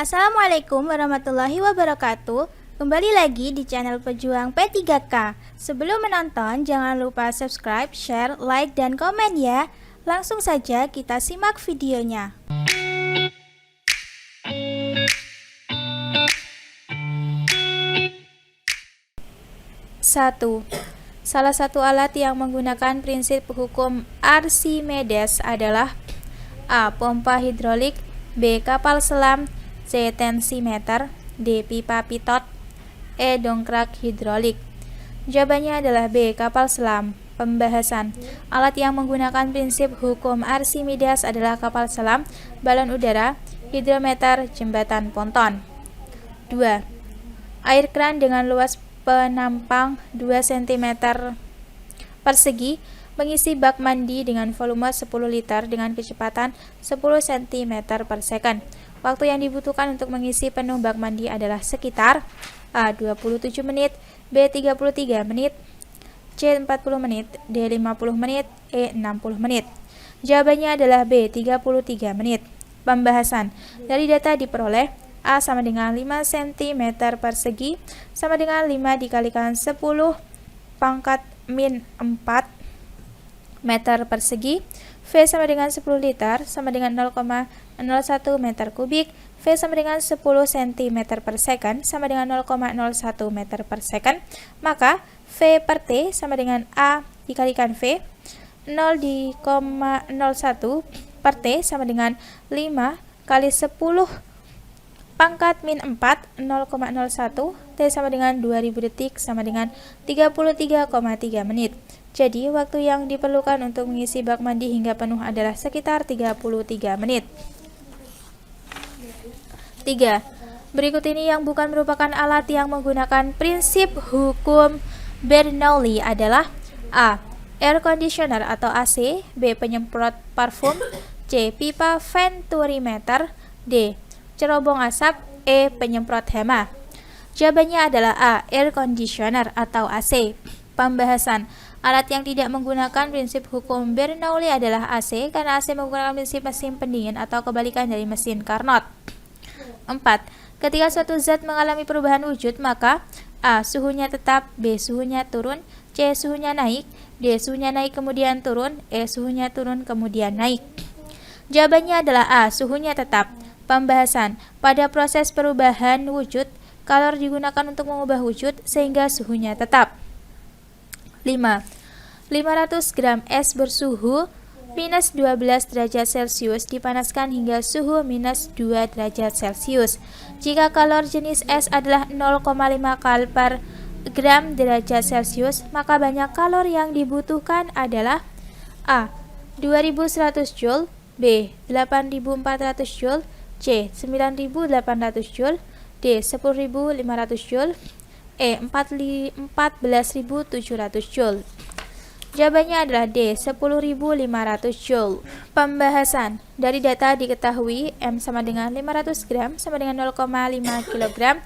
Assalamualaikum warahmatullahi wabarakatuh. Kembali lagi di channel Pejuang P3K. Sebelum menonton, jangan lupa subscribe, share, like, dan komen ya. Langsung saja kita simak videonya. 1. Salah satu alat yang menggunakan prinsip hukum Archimedes adalah A. Pompa hidrolik, B. Kapal selam, C. Tensimeter, D. Pipa pitot, E. Dongkrak hidrolik. Jawabannya adalah B. Kapal selam. Pembahasan. Alat yang menggunakan prinsip hukum Archimedes adalah kapal selam, balon udara, hidrometer, jembatan ponton. 2. Air kran dengan luas penampang 2 cm persegi mengisi bak mandi dengan volume 10 liter dengan kecepatan 10 cm per second. Waktu yang dibutuhkan untuk mengisi penuh bak mandi adalah sekitar A. 27 menit, B. 33 menit, C. 40 menit, D. 50 menit, E. 60 menit. Jawabannya adalah B. 33 menit. Pembahasan. Dari data diperoleh, A sama dengan 5 cm persegi sama dengan 5 dikalikan 10 pangkat min 4 meter persegi, V sama dengan 10 liter sama dengan 0,01 meter kubik, V sama dengan 10 cm per second sama dengan 0,01 meter per second, maka V per T sama dengan A dikalikan V, 0,01 per T sama dengan 5 kali 10 pangkat min 4, 0,01, T sama dengan 2000 detik sama dengan 33,3 menit. Jadi, waktu yang diperlukan untuk mengisi bak mandi hingga penuh adalah sekitar 33 menit. 3. Berikut ini yang bukan merupakan alat yang menggunakan prinsip hukum Bernoulli adalah A. Air conditioner atau AC, B. Penyemprot parfum, C. Pipa venturimeter, D. Cerobong asap, E. Penyemprot hema. Jawabannya adalah A. Air conditioner atau AC. Pembahasan. Alat yang tidak menggunakan prinsip hukum Bernoulli adalah AC karena AC menggunakan prinsip mesin pendingin atau kebalikan dari mesin Carnot. 4. Ketika suatu zat mengalami perubahan wujud, maka A. Suhunya tetap, B. Suhunya turun, C. Suhunya naik, D. Suhunya naik kemudian turun, E. Suhunya turun kemudian naik. Jawabannya adalah A. Suhunya tetap. Pembahasan. Pada proses perubahan wujud, kalor digunakan untuk mengubah wujud sehingga suhunya tetap. 5. 500 gram es bersuhu minus 12 derajat Celcius dipanaskan hingga suhu minus 2 derajat Celcius. Jika kalor jenis es adalah 0,5 kal per gram derajat Celcius, maka banyak kalor yang dibutuhkan adalah A. 2100 Joule, B. 8400 Joule, C. 9800 Joule, D. 10500 Joule, E. 14700 Joule. Jawabannya adalah D. 10500 Joule. Pembahasan. Dari data diketahui M sama dengan 500 gram sama dengan 0,5 kg,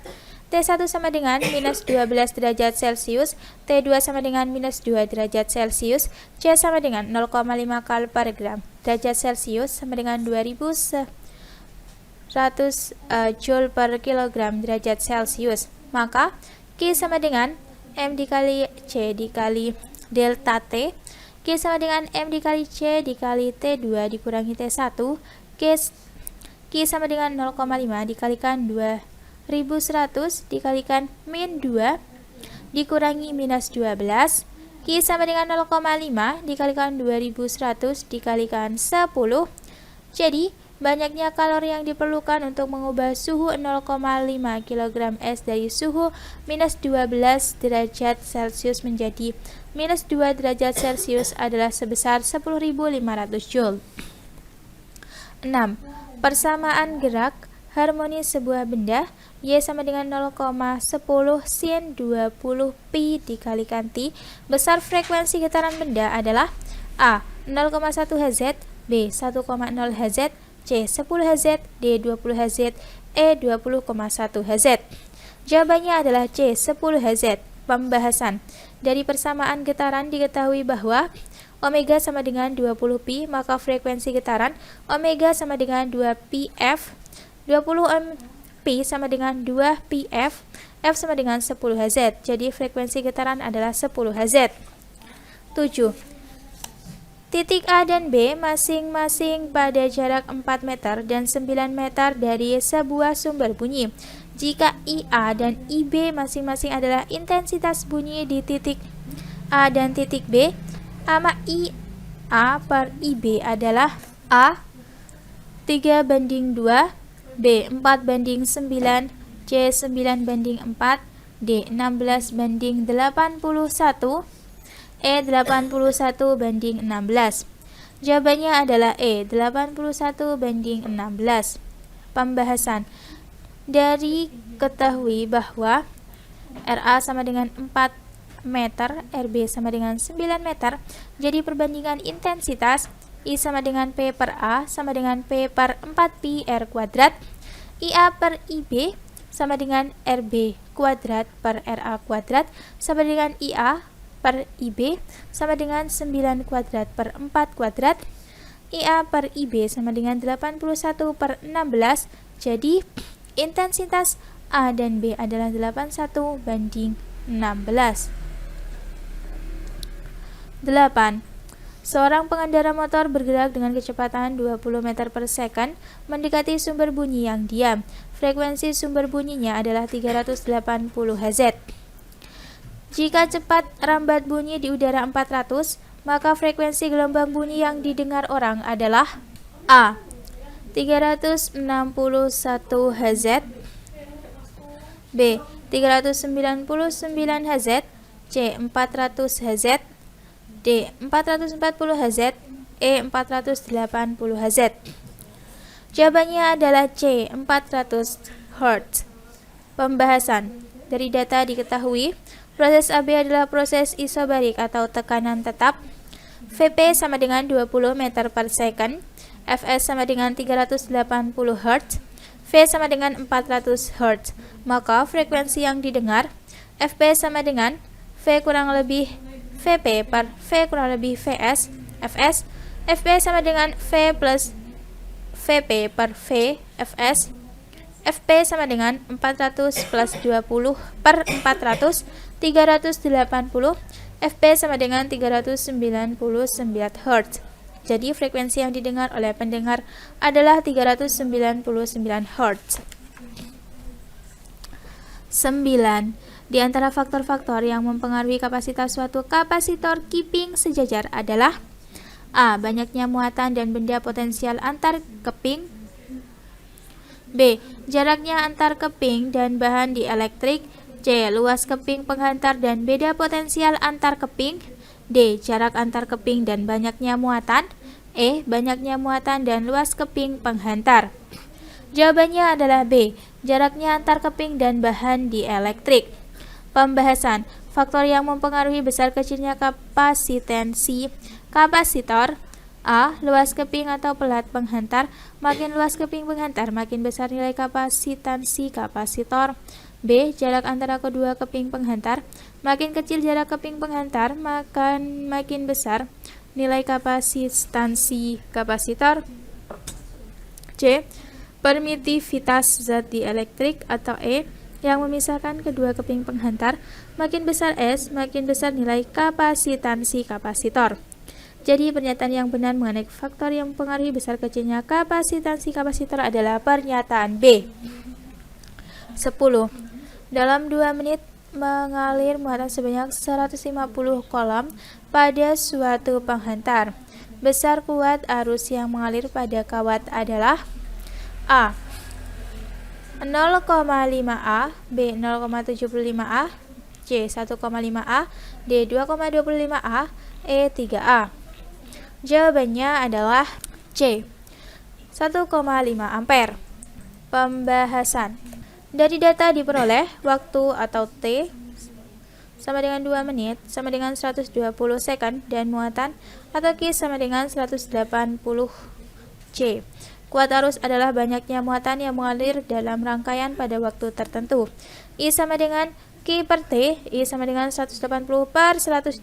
T1 sama dengan minus 12 derajat Celcius, T2 sama dengan minus 2 derajat Celcius, C sama dengan 0,5 kal per gram derajat Celcius sama dengan 2100 Joule per kilogram derajat Celcius. Maka Q sama dengan M dikali C dikali delta T, Q sama dengan M dikali C dikali T2 dikurangi T1, Q sama dengan 0,5 dikalikan 2100 dikalikan min 2 dikurangi minus 12, Q sama dengan 0,5 dikalikan 2100 dikalikan 10, jadi banyaknya kalori yang diperlukan untuk mengubah suhu 0,5 kg es dari suhu minus 12 derajat Celcius menjadi minus 2 derajat Celcius adalah sebesar 10.500 Joule. 6. Persamaan gerak harmonis sebuah benda Y sama dengan 0,10 sin 20 pi dikalikan T. Besar frekuensi getaran benda adalah A. 0,1 Hz, B. 1,0 Hz, C. 10 Hz, D. 20 Hz, E. 20,1 Hz. Jawabannya adalah C. 10 Hz. Pembahasan. Dari persamaan getaran diketahui bahwa omega sama dengan 20 pi, maka frekuensi getaran omega sama dengan 2 pi f. 20 P sama dengan 2πf, F sama dengan 10 Hz. Jadi frekuensi getaran adalah 10 Hz. 7. Titik A dan B masing-masing pada jarak 4 meter dan 9 meter dari sebuah sumber bunyi. Jika IA dan IB masing-masing adalah intensitas bunyi di titik A dan titik B, maka IA per IB adalah A 3:2, B 4:9, C 9:4, D 16:81, E 81:16. Jawabannya adalah E 81:16. Pembahasan. Dari ketahui bahwa RA sama dengan 4 meter, RB sama dengan 9 meter, jadi perbandingan intensitas I sama dengan P per A sama dengan P per 4pi R kuadrat, IA per IB sama dengan RB kuadrat per RA kuadrat sama dengan IA per IB sama dengan 9 kuadrat per 4 kuadrat, IA per IB sama dengan 81/16. Jadi intensitas A dan B adalah 81:16. 8. Seorang pengendara motor bergerak dengan kecepatan 20 meter per second mendekati sumber bunyi yang diam. Frekuensi sumber bunyinya adalah 380 Hz. Jika cepat rambat bunyi di udara 400, maka frekuensi gelombang bunyi yang didengar orang adalah A 361 Hz, B 399 Hz, C 400 Hz, D 440 Hz, E 480 Hz. Jawabannya adalah C 400 Hz. Pembahasan. Dari data diketahui proses AB adalah proses isobarik atau tekanan tetap. Vp sama dengan 20 meter per second, Fs sama dengan 380 Hz, V sama dengan 400 Hz. Maka frekuensi yang didengar Fp sama dengan V kurang lebih Vp per V kurang lebih Vs, Fs. Fp sama dengan V plus Vp per V, Fs. Fp sama dengan 400 plus 20 per 400, 380. Fp sama dengan 399 Hz. Jadi frekuensi yang didengar oleh pendengar adalah 399 Hz. 9. Di antara faktor-faktor yang mempengaruhi kapasitas suatu kapasitor kiping sejajar adalah A. Banyaknya muatan dan benda potensial antar keping, B. Jaraknya antar keping dan bahan dielektrik, C. Luas keping penghantar dan beda potensial antar keping, D. Jarak antar keping dan banyaknya muatan, E. Banyaknya muatan dan luas keping penghantar. Jawabannya adalah B. Jaraknya antar keping dan bahan dielektrik. Pembahasan. Faktor yang mempengaruhi besar kecilnya kapasitansi kapasitor. A. Luas keping atau pelat penghantar. Makin luas keping penghantar, makin besar nilai kapasitansi kapasitor. B. Jarak antara kedua keping penghantar. Makin kecil jarak keping penghantar, makin besar nilai kapasitansi kapasitor. C. Permitivitas zat dielektrik atau E. Yang memisahkan kedua keping penghantar, makin besar S, makin besar nilai kapasitansi kapasitor. Jadi pernyataan yang benar mengenai faktor yang mempengaruhi besar kecilnya kapasitansi kapasitor adalah pernyataan B. 10. Dalam 2 menit mengalir muatan sebanyak 150 kolom pada suatu penghantar. Besar kuat arus yang mengalir pada kawat adalah A 0,5A, B 0,75A, C 1,5A, D 2,25A, E 3A. Jawabannya adalah C 1,5 ampere. Pembahasan. Dari data diperoleh waktu atau T sama dengan 2 menit sama dengan 120 second dan muatan atau Q sama dengan 180 C. Kuat arus adalah banyaknya muatan yang mengalir dalam rangkaian pada waktu tertentu. I sama dengan Q per T, I sama dengan 180 per 120,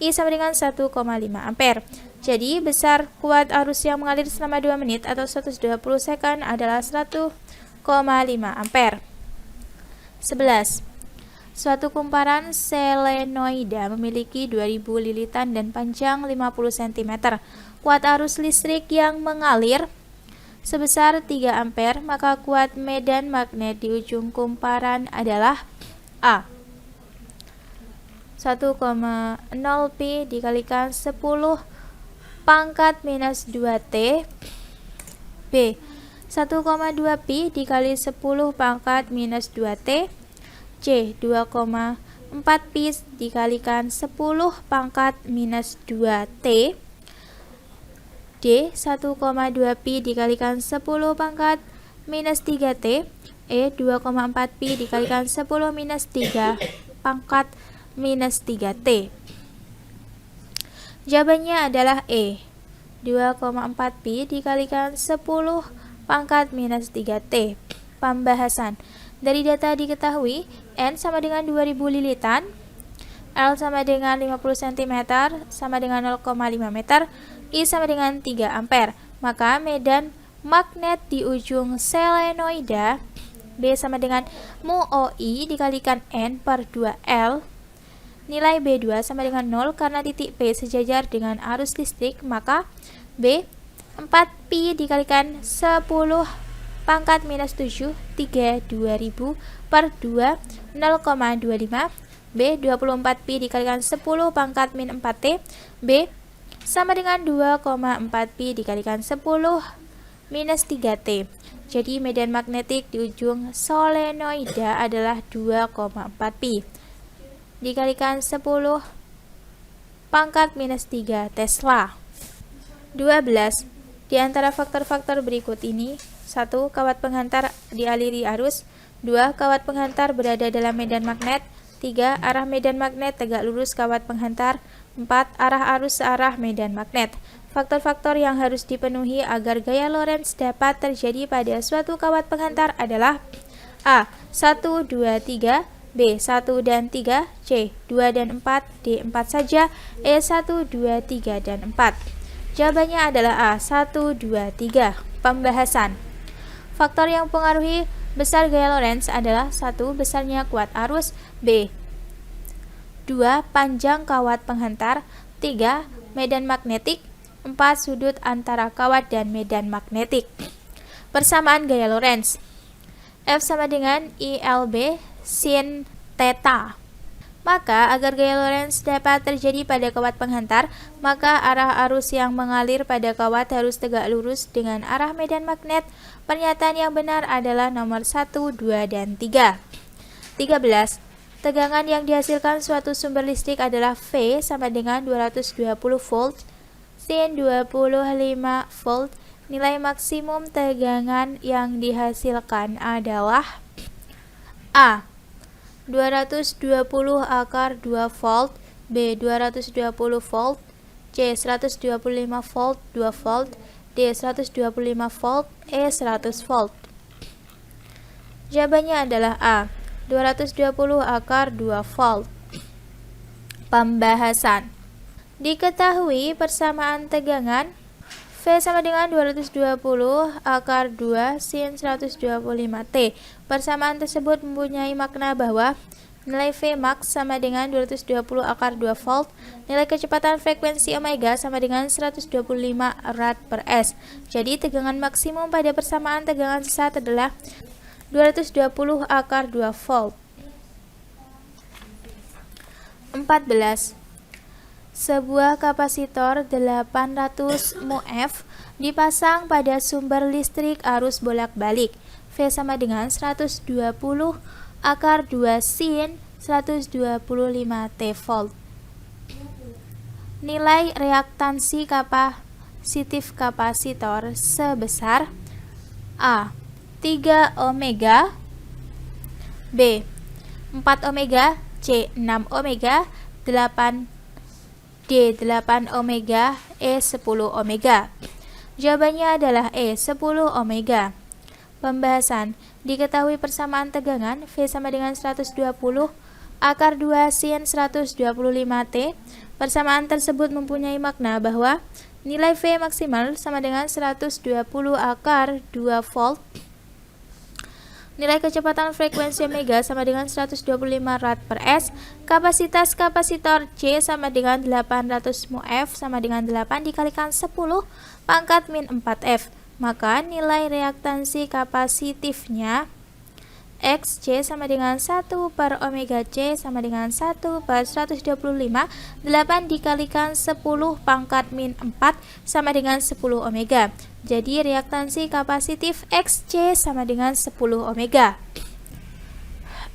I sama dengan 1,5 ampere. Jadi besar kuat arus yang mengalir selama 2 menit atau 120 second adalah 1,5 ampere. 11. Suatu kumparan selenoida memiliki 2000 lilitan dan panjang 50 cm. Kuat arus listrik yang mengalir sebesar 3 ampere, maka kuat medan magnet di ujung kumparan adalah A. 1,0 pi dikalikan 10 pangkat minus 2T. B. 1,2 pi dikali 10 pangkat minus 2T. C. 2,4 pi dikalikan 10 pangkat minus 2T. D. 1,2 pi dikalikan 10 pangkat minus 3T. E. 2,4 pi dikalikan 10 minus 3 pangkat minus 3T. Jawabannya adalah E. 2,4 pi dikalikan 10 pangkat minus 3T. Pembahasan. Dari data diketahui N sama dengan 2000 lilitan, L sama dengan 50 cm, sama dengan 0,5 meter, I sama dengan 3 ampere. Maka medan magnet di ujung selenoida B sama dengan mu OI dikalikan N per 2L. Nilai B2 sama dengan 0 karena titik P sejajar dengan arus listrik, maka B 4 pi dikalikan 10 pangkat minus 7 3 2000 per 2 0,25. B 24 pi dikalikan 10 pangkat min 4T. B sama dengan 2,4 pi dikalikan 10 minus 3T. Jadi medan magnetik di ujung solenoida adalah 2,4 pi dikalikan 10 pangkat minus 3 Tesla. 12. Di antara faktor-faktor berikut ini: 1. Kawat penghantar dialiri arus. 2. Kawat penghantar berada dalam medan magnet. 3. Arah medan magnet tegak lurus kawat penghantar. 4. Arah arus searah medan magnet. Faktor-faktor yang harus dipenuhi agar gaya Lorentz dapat terjadi pada suatu kawat penghantar adalah A. 1, 2, 3, B. 1 dan 3, C. 2 dan 4, D. 4 saja, E. 1, 2, 3, dan 4. Jawabannya adalah A. 1, 2, 3. Pembahasan. Faktor yang mempengaruhi besar gaya Lorentz adalah 1. Besarnya kuat arus. B. 2. Panjang kawat penghantar. 3. Medan magnetik. 4. Sudut antara kawat dan medan magnetik. Persamaan gaya Lorentz. F sama dengan ILB sin theta. Maka agar gaya Lorentz dapat terjadi pada kawat penghantar, maka arah arus yang mengalir pada kawat harus tegak lurus dengan arah medan magnet. Pernyataan yang benar adalah nomor 1, 2, dan 3. 13. Tegangan yang dihasilkan suatu sumber listrik adalah V sama dengan 220 volt sin 25 volt. Nilai maksimum tegangan yang dihasilkan adalah A. 220 akar 2 volt. B. 220 volt. C. 125 volt 2 volt. D. 125 volt. E. 100 volt. Jawabannya adalah A. 220 akar 2 volt. Pembahasan. Diketahui persamaan tegangan V sama dengan 220 akar 2 sin 125T. Persamaan tersebut mempunyai makna bahwa nilai V max sama dengan 220 akar 2 volt, nilai kecepatan frekuensi omega sama dengan 125 rad per S. Jadi tegangan maksimum pada persamaan tegangan sesat adalah 220 akar 2 volt. 14. Sebuah kapasitor 800 mF dipasang pada sumber listrik arus bolak-balik. V sama dengan 120 akar 2 sin 125 T volt. Nilai reaktansi kapasitif kapasitor sebesar A. 3 ohmega, B. 4 ohmega, C. 6 ohmega, 8 D. 8 ohmega, E. 10 ohmega. Jawabannya adalah E. 10 ohmega. Pembahasan. Diketahui persamaan tegangan V sama dengan 120 akar 2 sin 125T. Persamaan tersebut mempunyai makna bahwa nilai V maksimal sama dengan 120 akar 2 volt Nilai kecepatan frekuensi omega sama dengan 125 rad per s. Kapasitas kapasitor C sama dengan 800 mF sama dengan 8 dikalikan 10 pangkat min 4F. Maka nilai reaktansi kapasitifnya XC sama dengan 1 per omega C sama dengan 1 per 125, 8 dikalikan 10 pangkat min 4 sama dengan 10 omega. Jadi reaktansi kapasitif XC sama dengan 10 omega.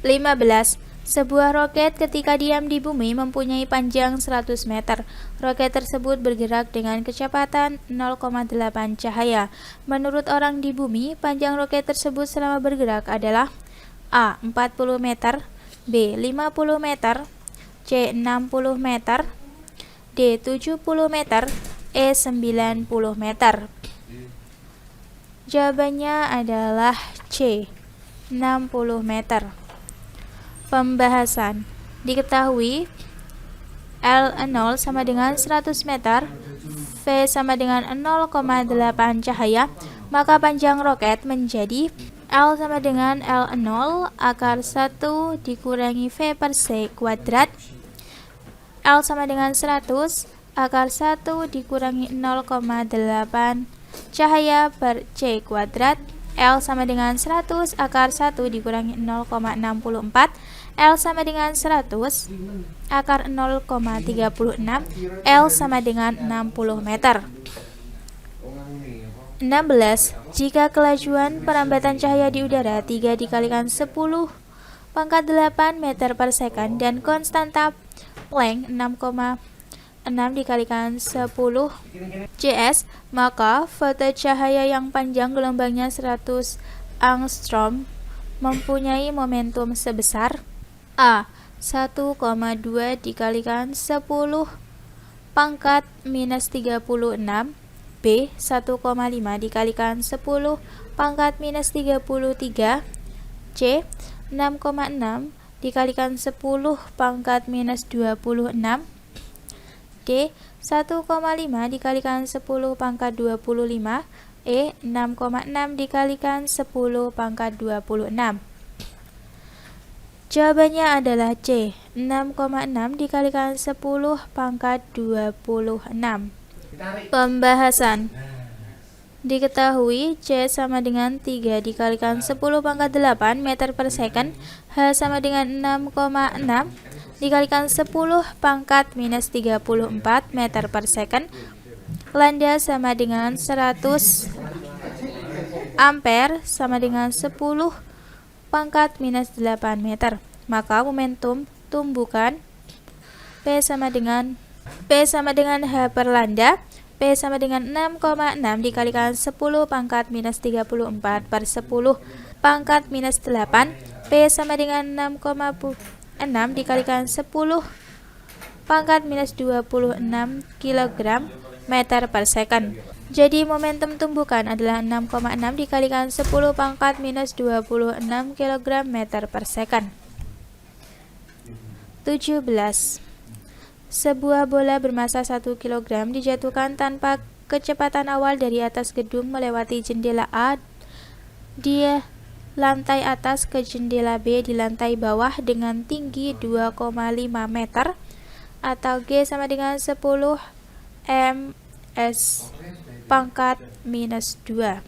15. Sebuah roket ketika diam di bumi mempunyai panjang 100 meter. Roket tersebut bergerak dengan kecepatan 0,8 cahaya. Menurut orang di bumi, panjang roket tersebut selama bergerak adalah A. 40 meter, B. 50 meter, C. 60 meter, D. 70 meter, E. 90 meter. Jawabannya adalah C. 60 meter. Pembahasan. Diketahui L0 sama dengan 100 meter, V sama dengan 0,8 cahaya, maka panjang roket menjadi L sama dengan L0 akar 1 dikurangi V per C kuadrat. L sama dengan 100 akar 1 dikurangi 0,8 cahaya per C kuadrat. L sama dengan 100 akar 1 dikurangi 0,64. L sama dengan 100 akar 0,36. L sama dengan 60 meter. 16. Jika kelajuan perambatan cahaya di udara 3 dikalikan 10 pangkat 8 meter per second dan konstanta Planck 6,6 dikalikan 10 cs, maka foto cahaya yang panjang gelombangnya 100 angstrom mempunyai momentum sebesar A. 1,2 dikalikan 10 pangkat minus 36, B. 1,5 dikalikan 10 pangkat minus 33, C. 6,6 dikalikan 10 pangkat minus 26, D. 1,5 dikalikan 10 pangkat 25, E. 6,6 dikalikan 10 pangkat 26. Jawabannya adalah C. 6,6 dikalikan 10 pangkat 26. Pembahasan. Diketahui C sama dengan 3 dikalikan 10 pangkat 8 meter per second, H sama dengan 6,6 dikalikan 10 pangkat minus 34 meter per second, lambda sama dengan 100 ampere sama dengan 10 pangkat minus 8 meter. Maka momentum tumbukan P sama dengan H per lambda. P sama dengan 6,6 dikalikan 10 pangkat minus 34 per 10 pangkat minus 8. P sama dengan 6,6 dikalikan 10 pangkat minus 26 kg meter per second. Jadi momentum tumbukan adalah 6,6 dikalikan 10 pangkat minus 26 kg meter per second. 17. Sebuah bola bermasa 1 kg dijatuhkan tanpa kecepatan awal dari atas gedung melewati jendela A di lantai atas ke jendela B di lantai bawah dengan tinggi 2,5 meter atau G sama dengan 10 ms pangkat minus 2.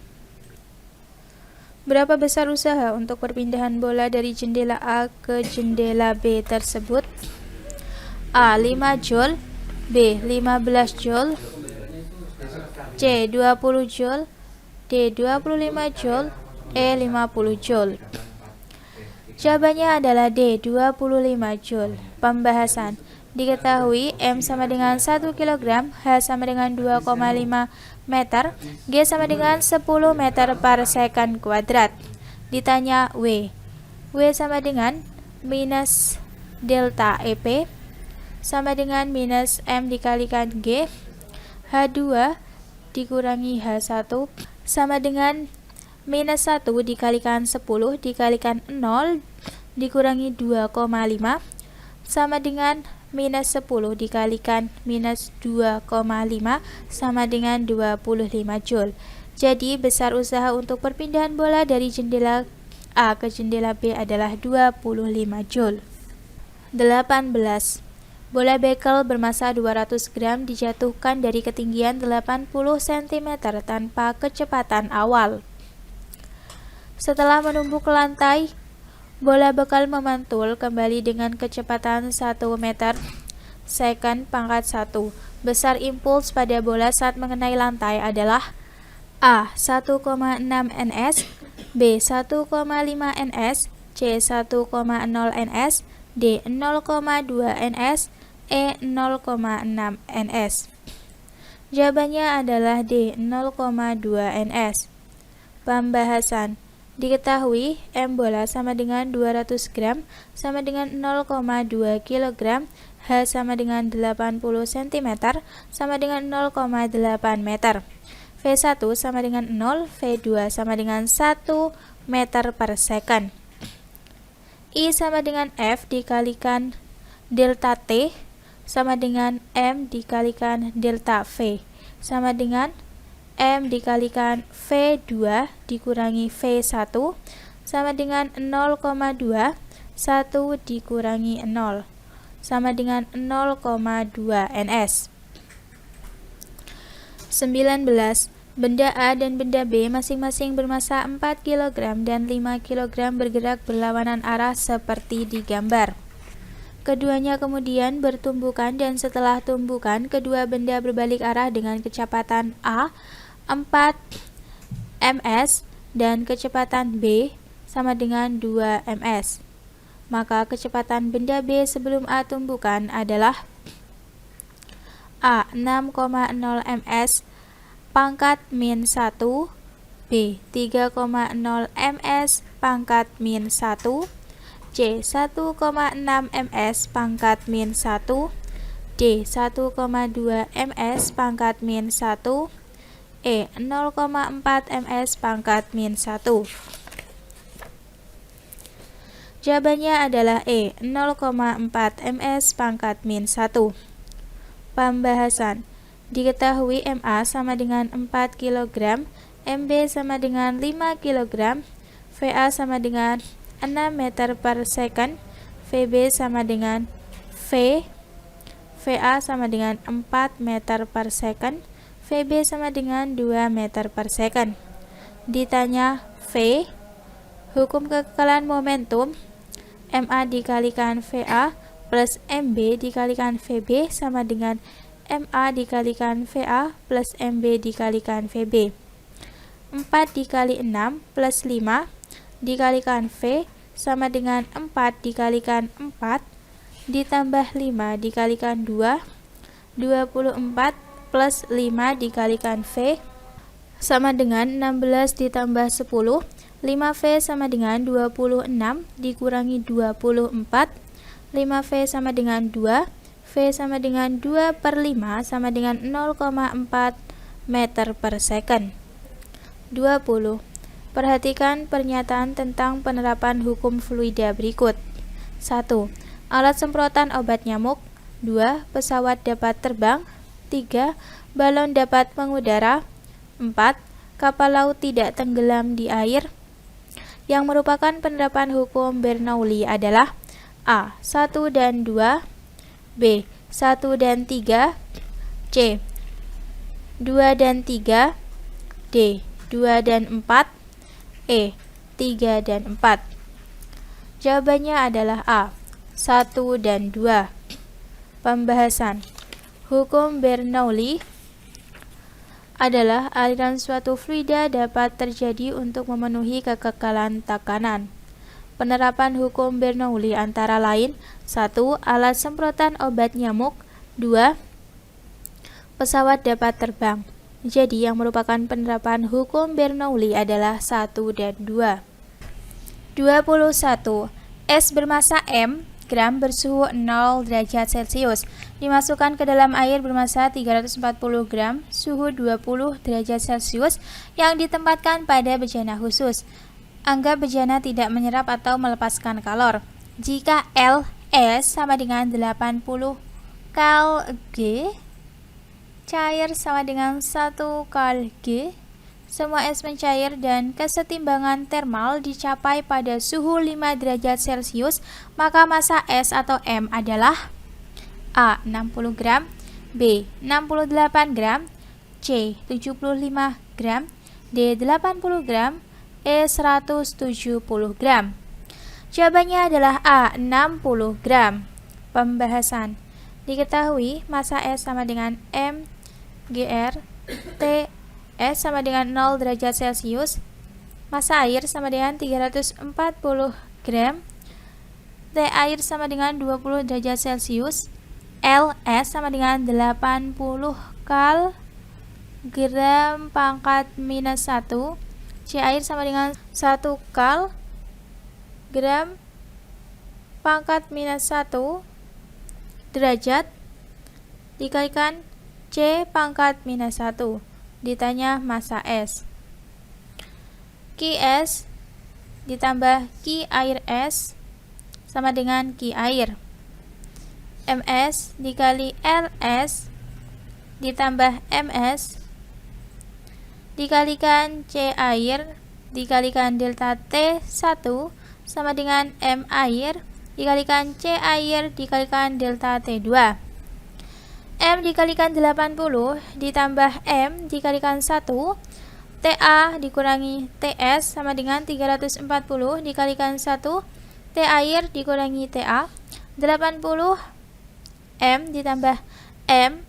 Berapa besar usaha untuk perpindahan bola dari jendela A ke jendela B tersebut? A. 5 joule, B. 15 joule, C. 20 joule, D. 25 joule, E. 50 joule. Jawabannya adalah D. 25 joule. Pembahasan. Diketahui M sama dengan 1 kg, H sama dengan 2,5 meter, G sama dengan 10 meter per second kuadrat. Ditanya W. W sama dengan minus delta EP sama dengan minus M dikalikan G, H2 dikurangi H1 sama dengan minus 1 dikalikan 10 dikalikan 0 dikurangi 2,5 sama dengan minus 10 dikalikan minus 2,5 sama dengan 25 joule. Jadi besar usaha untuk perpindahan bola dari jendela A ke jendela B adalah 25 Joule. 18. Bola bekel bermasa 200 gram dijatuhkan dari ketinggian 80 cm tanpa kecepatan awal. Setelah menumbuk ke lantai, bola bekel memantul kembali dengan kecepatan 1 meter second pangkat 1. Besar impuls pada bola saat mengenai lantai adalah A. 1,6 ns, B. 1,5 ns, C. 1,0 ns, D. 0,2 ns, E. 0,6 ns. Jawabannya adalah D. 0,2 ns. Pembahasan. Diketahui M bola sama dengan 200 gram sama dengan 0,2 kg, H sama dengan 80 cm sama dengan 0,8 meter, V1 sama dengan 0, V2 sama dengan 1 meter per second. I sama dengan F dikalikan delta T sama dengan M dikalikan delta V sama dengan M dikalikan V2 dikurangi V1 sama dengan 0,2, 1 dikurangi 0 sama dengan 0,2 ns. 19. Benda A dan benda B masing-masing bermasa 4 kg dan 5 kg bergerak berlawanan arah seperti di gambar. Keduanya kemudian bertumbukan dan setelah tumbukan, kedua benda berbalik arah dengan kecepatan A 4 ms dan kecepatan B sama dengan 2 ms. Maka kecepatan benda B sebelum A tumbukan adalah A 6,0 ms pangkat min 1, B 3,0 ms pangkat min 1, C 1,6 ms pangkat min 1, D 1,2 ms pangkat min 1, E 0,4 ms pangkat min 1. Jawabannya adalah E 0,4 ms pangkat min 1. Pembahasan. Diketahui MA sama dengan 4 kg, MB sama dengan 5 kg, VA sama dengan 6 meter per second, VB sama dengan VA sama dengan 4 meter per second, VB sama dengan 2 meter per second. Ditanya V, hukum kekekalan momentum, MA dikalikan VA plus MB dikalikan VB sama dengan MA dikalikan VA plus MB dikalikan VB. 4 dikali 6 plus 5 dikalikan V sama dengan 4 dikalikan 4 ditambah 5 dikalikan 2, 24 plus 5 dikalikan V sama dengan 16 ditambah 10, 5V sama dengan 26 dikurangi 24, 5V sama dengan 2, V sama dengan 2 per 5 sama dengan 0,4 meter per second. 20. Perhatikan pernyataan tentang penerapan hukum fluida berikut. 1. Alat semprotan obat nyamuk. 2. Pesawat dapat terbang. 3. Balon dapat mengudara. 4. Kapal laut tidak tenggelam di air. Yang merupakan penerapan hukum Bernoulli adalah A. 1 dan 2, B. 1 dan 3, C. 2 dan 3, D. 2 dan 4, E. 3 dan 4. Jawabannya adalah A. 1 dan 2. Pembahasan. Hukum Bernoulli adalah aliran suatu fluida dapat terjadi untuk memenuhi kekekalan tekanan. Penerapan hukum Bernoulli antara lain: 1. Alat semprotan obat nyamuk. 2. Pesawat dapat terbang. Jadi yang merupakan penerapan hukum Bernoulli adalah 1 dan 2. 21. Es bermasa M gram bersuhu 0 derajat Celcius dimasukkan ke dalam air bermasa 340 gram suhu 20 derajat Celcius yang ditempatkan pada bejana khusus. Anggap bejana tidak menyerap atau melepaskan kalor. Jika LS sama dengan 80 kal G, cair sama dengan 1 kal G, semua es mencair dan kesetimbangan termal dicapai pada suhu 5 derajat Celcius, maka massa es atau M adalah A. 60 gram, B. 68 gram, C. 75 gram, D. 80 gram, E. 170 gram. Jawabannya adalah A. 60 gram. Pembahasan. Diketahui massa es sama dengan M GR, T S sama dengan 0 derajat Celcius, massa air sama dengan 340 gram, T air sama dengan 20 derajat Celcius, L S sama dengan 80 kal gram pangkat minus 1, C air sama dengan 1 kal gram pangkat minus 1 derajat dikalikan C pangkat minus 1. Ditanya massa es. Q S ditambah Q air S sama dengan Q air. MS dikali LS ditambah MS dikalikan C air dikalikan delta T1 sama dengan M air dikalikan C air dikalikan delta T2. M dikalikan 80 ditambah M dikalikan 1, TA dikurangi TS sama dengan 340 dikalikan 1, T air dikurangi TA, 80 M ditambah M,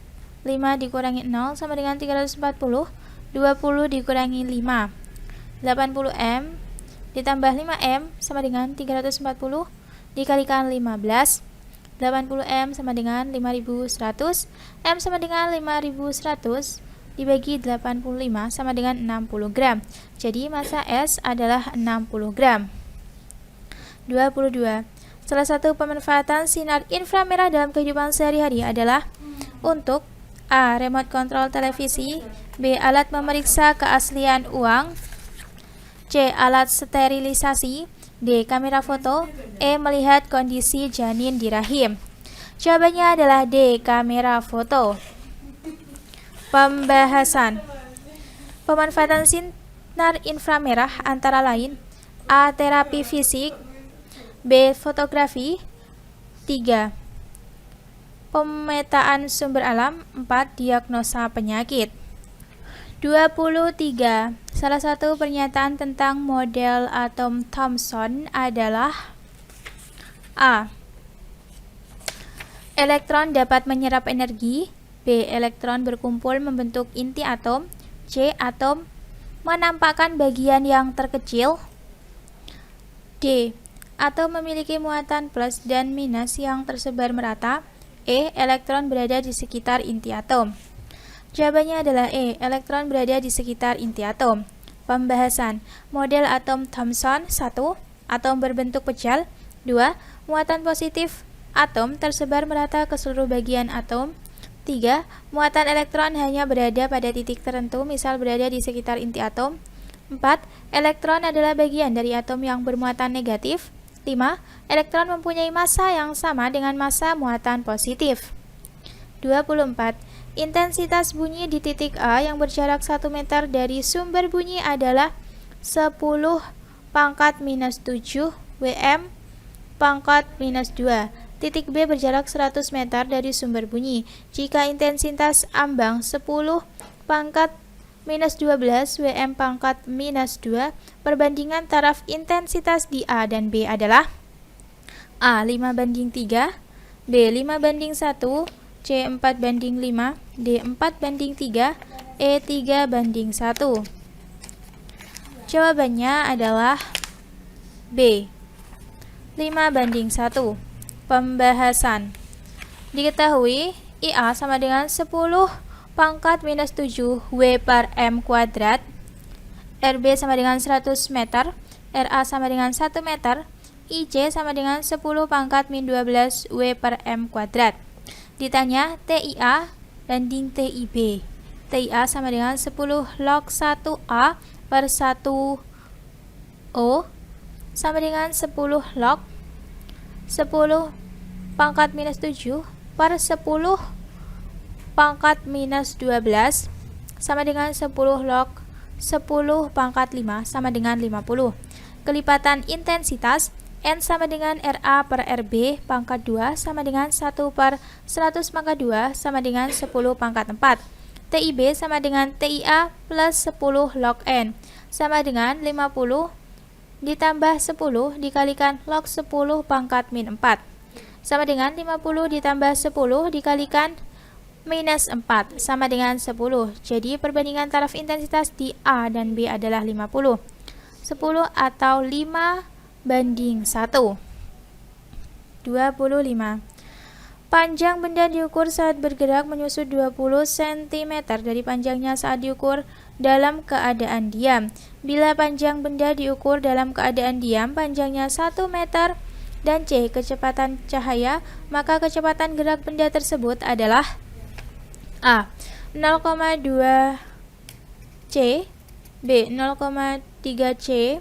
5 dikurangi 0 sama dengan 340, 20 dikurangi 5, 80 M ditambah 5M sama dengan 340 dikalikan 15, 80 M sama dengan 5100, M sama dengan 5100 dibagi 85 sama dengan 60 gram. Jadi massa es adalah 60 gram. 22. Salah satu pemanfaatan sinar inframerah dalam kehidupan sehari-hari adalah untuk A. Remote control televisi, B. Alat memeriksa keaslian uang, C. Alat sterilisasi, D. Kamera foto, E. Melihat kondisi janin di rahim. Jawabannya adalah D. Kamera foto. Pembahasan. Pemanfaatan sinar inframerah antara lain A. Terapi fisik, B. Fotografi, 3. Pemetaan sumber alam, 4. Diagnosa penyakit. 23. Salah satu pernyataan tentang model atom Thomson adalah A. Elektron dapat menyerap energi, B. Elektron berkumpul membentuk inti atom, C. Atom menampakkan bagian yang terkecil, D. Atom memiliki muatan plus dan minus yang tersebar merata, E. Elektron berada di sekitar inti atom. Jawabannya adalah E. Elektron berada di sekitar inti atom. Pembahasan. Model atom Thomson. 1. Atom berbentuk pejal. 2. Muatan positif atom tersebar merata ke seluruh bagian atom. 3. Muatan elektron hanya berada pada titik tertentu, misal berada di sekitar inti atom. 4. Elektron adalah bagian dari atom yang bermuatan negatif. 5. Elektron mempunyai massa yang sama dengan massa muatan positif. 24. Intensitas bunyi di titik A yang berjarak 1 meter dari sumber bunyi adalah 10 pangkat minus 7 Wm pangkat minus 2. Titik B berjarak 100 meter dari sumber bunyi. Jika intensitas ambang 10 pangkat minus 12 Wm pangkat minus 2, perbandingan taraf intensitas di A dan B adalah A. 5:3, B. 5:1, C. 4:5, D. 4:3, E. 3:1. Jawabannya adalah B. 5:1. Pembahasan. Diketahui IA sama dengan 10 pangkat minus 7 W per M kuadrat, RB sama dengan 100 meter, RA sama dengan 1 meter, IC sama dengan 10 pangkat min 12 W per M kuadrat. Ditanya TIA banding TIB. TIA sama dengan 10 log 1A per 1O sama dengan 10 log 10 pangkat minus 7 per 10 pangkat minus 12 sama dengan 10 log 10 pangkat 5 sama dengan 50. Kelipatan intensitas N sama dengan RA per RB pangkat 2 sama dengan 1 per 100 pangkat 2 sama dengan 10 pangkat 4. TIB sama dengan TIA plus 10 log N sama dengan 50 ditambah 10 dikalikan log 10 pangkat min 4 sama dengan 50 ditambah 10 dikalikan minus 4 sama dengan 10. Jadi perbandingan taraf intensitas di A dan B adalah 50. 10 atau 5 banding 1. 25. Panjang benda diukur saat bergerak menyusut 20 cm dari panjangnya saat diukur dalam keadaan diam. Bila panjang benda diukur dalam keadaan diam, panjangnya 1 meter dan C kecepatan cahaya, maka kecepatan gerak benda tersebut adalah A 0,2 C, B 0,3 C,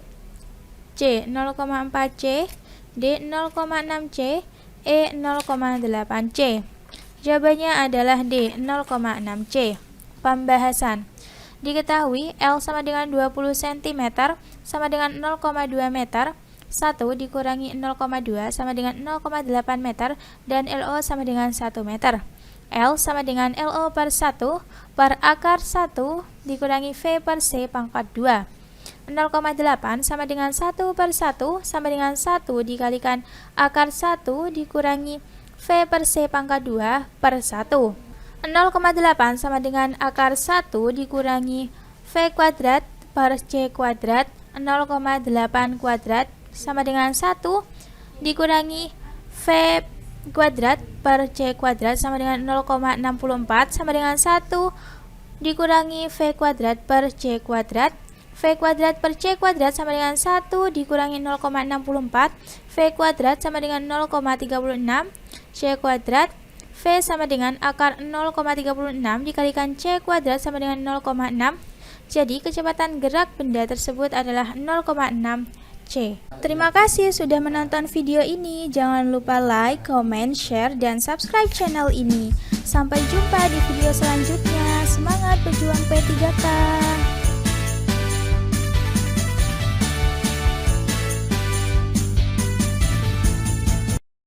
C 0,4 C, D 0,6 C, E 0,8 C. Jawabannya adalah D 0,6 C. Pembahasan. Diketahui L sama dengan 20 cm sama dengan 0,2 meter. 1 dikurangi 0,2 sama dengan 0,8 meter dan LO sama dengan 1 meter. L sama dengan LO per 1 per akar 1 dikurangi V per C pangkat 2. 0,8 sama dengan 1 per 1 sama dengan 1 dikalikan akar 1 dikurangi V per C pangkat 2 per 1. 0,8 sama dengan akar 1 dikurangi V kuadrat per C kuadrat. 0,8 kuadrat sama dengan 1 dikurangi V kuadrat per C kuadrat sama dengan 0,64 sama dengan 1 dikurangi V kuadrat per C kuadrat. V kuadrat per C kuadrat sama dengan 1 dikurangi 0,64. V kuadrat sama dengan 0,36. C kuadrat. V sama dengan akar 0,36 dikalikan C kuadrat sama dengan 0,6. Jadi kecepatan gerak benda tersebut adalah 0,6 C. Terima kasih sudah menonton video ini. Jangan lupa like, comment, share, dan subscribe channel ini. Sampai jumpa di video selanjutnya. Semangat berjuang P3K.